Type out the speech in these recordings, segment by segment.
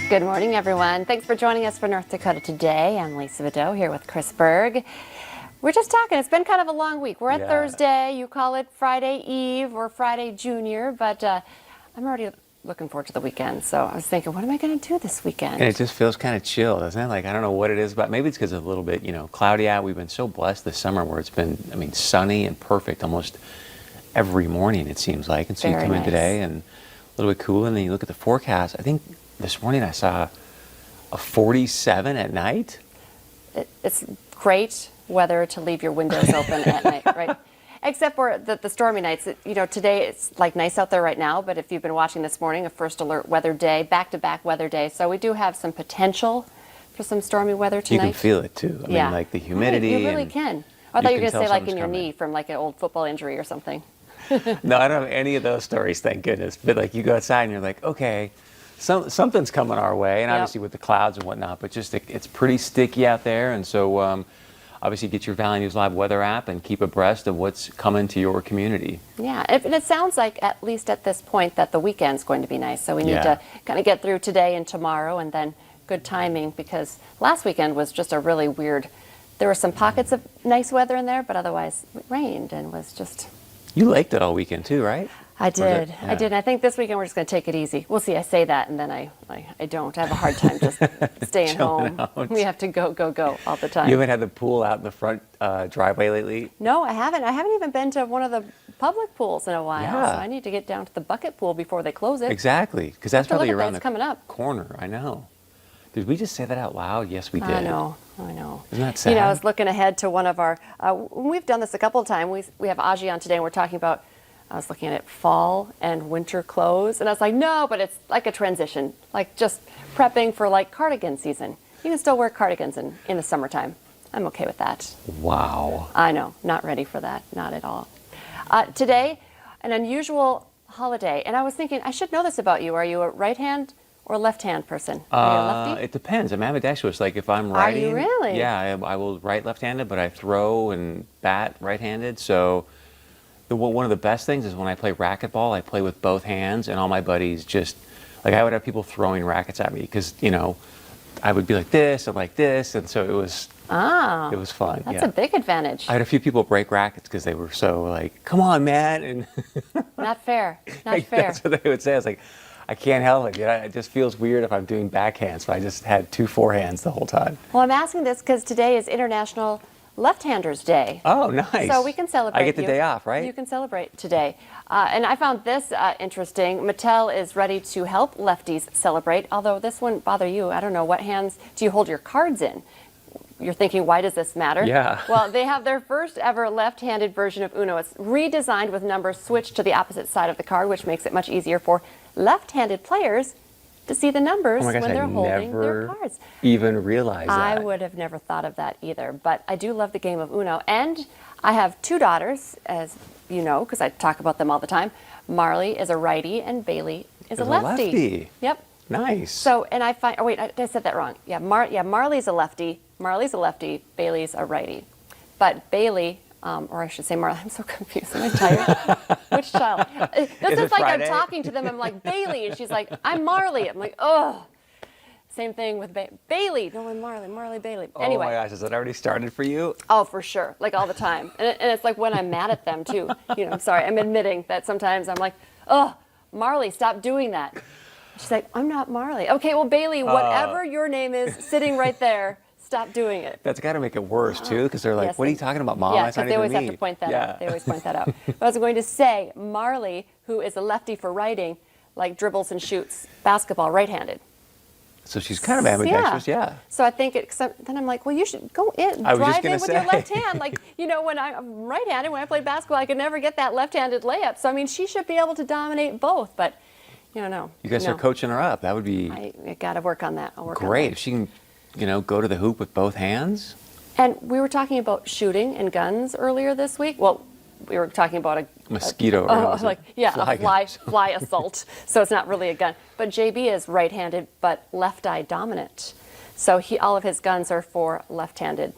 Good morning, everyone. Thanks for joining us for North Dakota Today. I'm Lisa Vidot here with Chris Berg. We're just talking. It's been kind of a long week. We're at Thursday. You call it Friday Eve or Friday Junior, but I'm already looking forward to the weekend. So I was thinking, what am I going to do this weekend? And it just feels kind of chill, doesn't it? Like, I don't know what it is, but maybe it's because it's a little bit, cloudy out. We've been so blessed this summer where it's been, sunny and perfect almost every morning, it seems like. And so you come in today and a little bit cool, and then you look at the forecast. I think this morning I saw a 47 at night. It's great weather to leave your windows open at night, right? Except for the stormy nights. Today it's like nice out there right now, but if you've been watching this morning, a first alert weather day, back-to-back weather day. So we do have some potential for some stormy weather tonight. You can feel it too. I mean, like the humidity. You really can. I thought you were going to say like in your knee from like an old football injury or something. No, I don't have any of those stories, thank goodness. But like you go outside and you're like, okay, something's coming our way, and obviously with the clouds and whatnot, but just it's pretty sticky out there, and so obviously get your Valley News Live weather app and keep abreast of what's coming to your community. Yeah, and it sounds like, at least at this point, that the weekend's going to be nice, so we need to kind of get through today and tomorrow, and then good timing, because last weekend was just a really weird, there were some pockets of nice weather in there, but otherwise it rained and was just... You liked it all weekend too, right? I did. I did. And I think this weekend we're just going to take it easy. We'll see. I say that, and then I don't. I have a hard time just staying home. We have to go all the time. You haven't had the pool out in the front driveway lately? No, I haven't. I haven't even been to one of the public pools in a while. Yeah. So I need to get down to the bucket pool before they close it. Exactly, because that's probably around the coming up. corner. I know. Did we just say that out loud? Yes, we did. I know. Isn't that sad? I was looking ahead to one of our. We've done this a couple of times. We have Aji on today, and we're talking about. I was looking at fall and winter clothes, and I was like, no, but it's like a transition, like just prepping for like cardigan season. You can still wear cardigans in the summertime. I'm okay with that. Wow. I know, not ready for that, not at all. Today, an unusual holiday, and I was thinking, I should know this about you. Are you a right hand or left hand person? Are you a lefty? It depends. I'm ambidextrous. Like if I'm writing. Are you really? Yeah, I will write left-handed, but I throw and bat right-handed, so... One of the best things is when I play racquetball, I play with both hands, and all my buddies just, like I would have people throwing rackets at me because, I would be like this and like this, and so it was fun. That's a big advantage. I had a few people break rackets because they were so like, come on, man. And Not fair, not like, fair. That's what they would say. I was like, I can't help it. It just feels weird if I'm doing backhands, but I just had 2 forehands the whole time. Well, I'm asking this because today is International Left-Handers Day. Oh, nice. So we can celebrate. I get the day off, right? You can celebrate today. And I found this interesting. Mattel is ready to help lefties celebrate, although this wouldn't bother you. I don't know, what hands do you hold your cards in? You're thinking, why does this matter? Yeah. Well, they have their first ever left-handed version of Uno. It's redesigned with numbers switched to the opposite side of the card, which makes it much easier for left-handed players to see the numbers when they're holding their cards. Even realize that. I would have never thought of that either, but I do love the game of Uno. And I have 2 daughters, as you know, because I talk about them all the time. Marley is a righty and Bailey is a lefty. Yep. Nice. So, and I find, oh wait, I said that wrong. Yeah, Marley's a lefty. Marley's a lefty. Bailey's a righty. But Bailey, or I should say Marley, I'm so confused. Am I tired? Which child? This is like Friday? I'm talking to them. I'm like, Bailey. And she's like, I'm Marley. I'm like, oh. Same thing with Bailey. No, I'm Marley, Bailey. Anyway. Oh my gosh, has it already started for you? Oh, for sure. Like all the time. And it's like when I'm mad at them too. I'm sorry. I'm admitting that sometimes I'm like, oh, Marley, stop doing that. She's like, I'm not Marley. Okay, well, Bailey, whatever your name is sitting right there, stop doing it. That's got to make it worse, too, because they're like, yes, what are you talking about, Mom? Yeah, That's not they even always me. have to point that out. They always point that out. But I was going to say, Marley, who is a lefty for writing, like dribbles and shoots basketball right-handed. So she's kind of ambidextrous, yeah. So I think, then I'm like, well, you should go in, drive in with your left hand. Like, when I'm right-handed, when I play basketball, I could never get that left-handed layup. So, I mean, she should be able to dominate both, but, no. You guys are coaching her up. That would be... I got to work on that. I'll work great. on that. If she can, go to the hoop with both hands. And we were talking about shooting and guns earlier this week. Well, we were talking about a mosquito. A fly assault. So it's not really a gun. But JB is right-handed, but left eye dominant. So all of his guns are for left-handed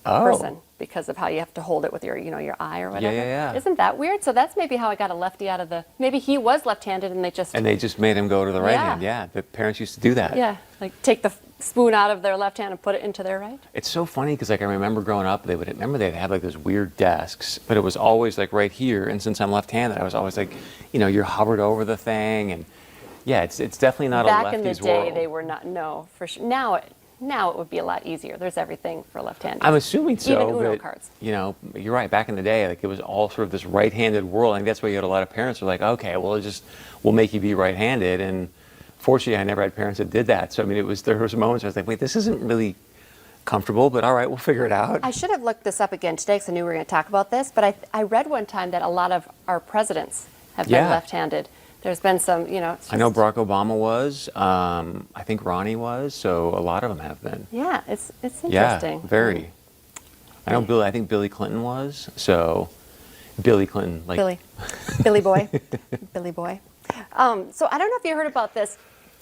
person because of how you have to hold it with your, your eye or whatever. Yeah. Isn't that weird? So that's maybe how I got a lefty out of the, maybe he was left-handed and they just made him go to the right Yeah. hand. Yeah, the parents used to do that. yeah, like take the spoon out of their left hand and put it into their right. It's so funny because like I remember growing up, they'd have like those weird desks, but it was always like right here. And since I'm left-handed, I was always like, you're hovered over the thing, and yeah, it's definitely not Back a in the lefty's day, world. they were not, no, for sure. Now it would be a lot easier. There's everything for left-handed. I'm assuming so, Even Uno but cards. you're right. Back in the day, like it was all sort of this right-handed world. I think that's why you had a lot of parents who were like, okay, well, we'll make you be right-handed. And fortunately, I never had parents that did that. So I mean, there was moments where I was like, wait, this isn't really comfortable, but all right, we'll figure it out. I should have looked this up again today because I knew we were going to talk about this. But I read one time that a lot of our presidents have been Yeah. left-handed. There's been some, it's I know just- Barack Obama was. I think Ronnie was. So a lot of them have been. Yeah, it's interesting. Yeah, very. I think Billy Clinton was. So Billy Clinton, like Billy boy, Billy boy. So I don't know if you heard about this.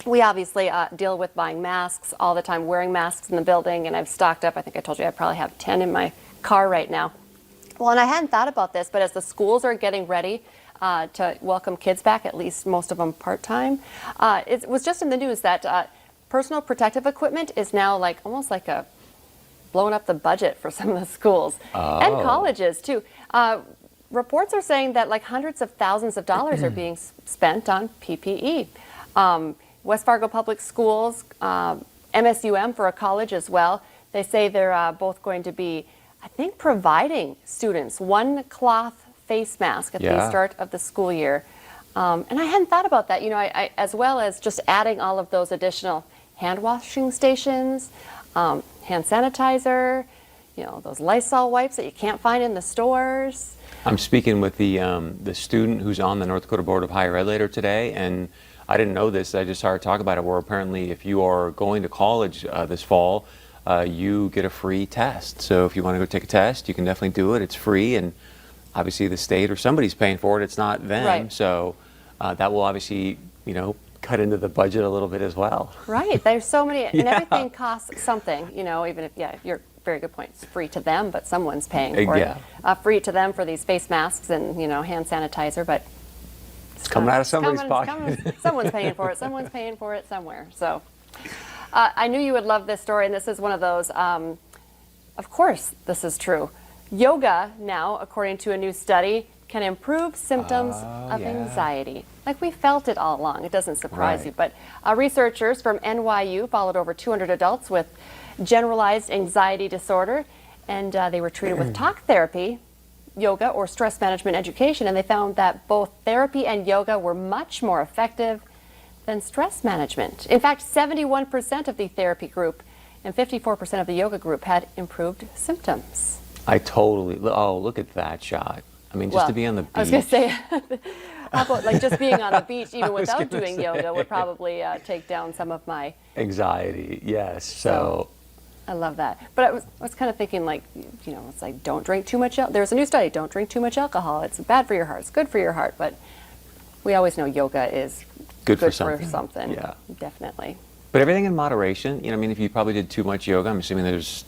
We obviously deal with buying masks all the time, wearing masks in the building, and I've stocked up. I think I told you I probably have 10 in my car right now. Well, and I hadn't thought about this, but as the schools are getting ready to welcome kids back, at least most of them part-time, it was just in the news that personal protective equipment is now almost like blowing up the budget for some of the schools and colleges too. Reports are saying that hundreds of thousands of dollars are being spent on PPE. West Fargo Public Schools, MSUM for a college as well, they say they're both going to be, I think, providing students one cloth face mask at the start of the school year. And I hadn't thought about that, I as well as just adding all of those additional hand washing stations, hand sanitizer, those Lysol wipes that you can't find in the stores. I'm speaking with the student who's on the North Dakota Board of Higher Ed later today, and I didn't know this. I just started talking about it, where apparently if you are going to college this fall, you get a free test. So if you want to go take a test, you can definitely do it. It's free, and obviously the state or somebody's paying for it. It's not them. Right. So that will obviously, cut into the budget a little bit as well. Right. There's so many, and everything costs something, even if, you're very good point. It's free to them, but someone's paying for it. Free to them for these face masks and, hand sanitizer, but it's coming out of somebody's pocket. Someone's paying for it. Someone's paying for it somewhere. So I knew you would love this story, and this is one of those, of course this is true. Yoga now, according to a new study, can improve symptoms of anxiety. Like we felt it all along. It doesn't surprise you. But researchers from NYU followed over 200 adults with generalized anxiety disorder, and they were treated with talk therapy, yoga, or stress management education, and they found that both therapy and yoga were much more effective than stress management. In fact, 71% of the therapy group and 54% of the yoga group had improved symptoms. Look at that shot. I mean, just to be on the beach. I was going to say, how about just being on the beach, even without doing yoga, would probably take down some of my anxiety. Yes. So I love that. But I was kind of thinking it's like, don't drink too much. There's a new study, don't drink too much alcohol. It's bad for your heart. It's good for your heart. But we always know yoga is good for something. Yeah. Definitely. But everything in moderation. If you probably did too much yoga, I'm assuming there's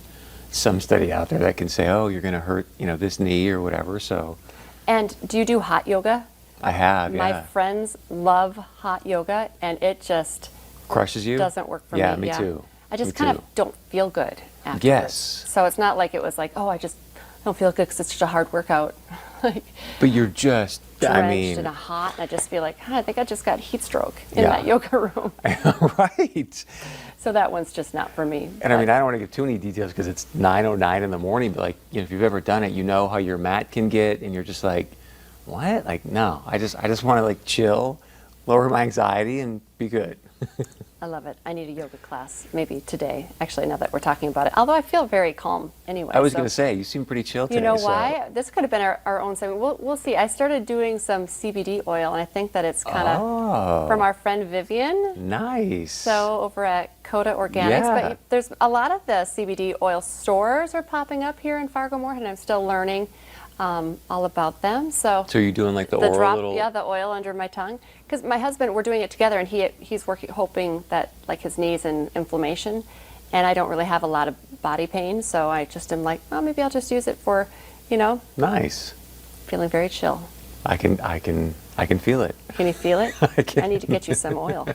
some study out there that can say, oh, you're going to hurt, this knee or whatever. So. And do you do hot yoga? I have, yeah. My friends love hot yoga, and it just crushes you. Doesn't work for me. Yeah, me too. I just kind of don't feel good afterwards. Yes. So it's not like it was like, I just don't feel good because it's such a hard workout. But you're just, drenched in a hot, and I just feel like, I think I just got heat stroke in that yoga room. Right. So that one's just not for me. And I don't want to give too many details because it's 9:09 in the morning, but if you've ever done it, you know how your mat can get, and you're just like, what? No, I just want to chill, lower my anxiety, and be good. I love it. I need a yoga class maybe today, actually, now that we're talking about it. Although I feel very calm anyway. I was going to say, you seem pretty chill today. You know why? This could have been our own segment. We'll see. I started doing some CBD oil, and I think that it's kind of from our friend Vivian. Nice. So over at Coda Organics. Yeah. But there's a lot of the CBD oil stores are popping up here in Fargo-Moorhead, and I'm still learning all about them. So you're doing the oil drop, little... the oil under my tongue. Because my husband, we're doing it together, and he's hoping that his knees and inflammation, and I don't really have a lot of body pain, so I just am like, oh, maybe I'll just use it for, Nice. feeling very chill. I can feel it. Can you feel it? I can. I need to get you some oil.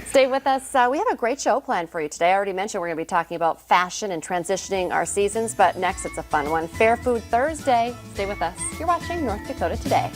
Stay with us. We have a great show planned for you today. I already mentioned we're going to be talking about fashion and transitioning our seasons, but next it's a fun one. Fair Food Thursday. Stay with us. You're watching North Dakota Today.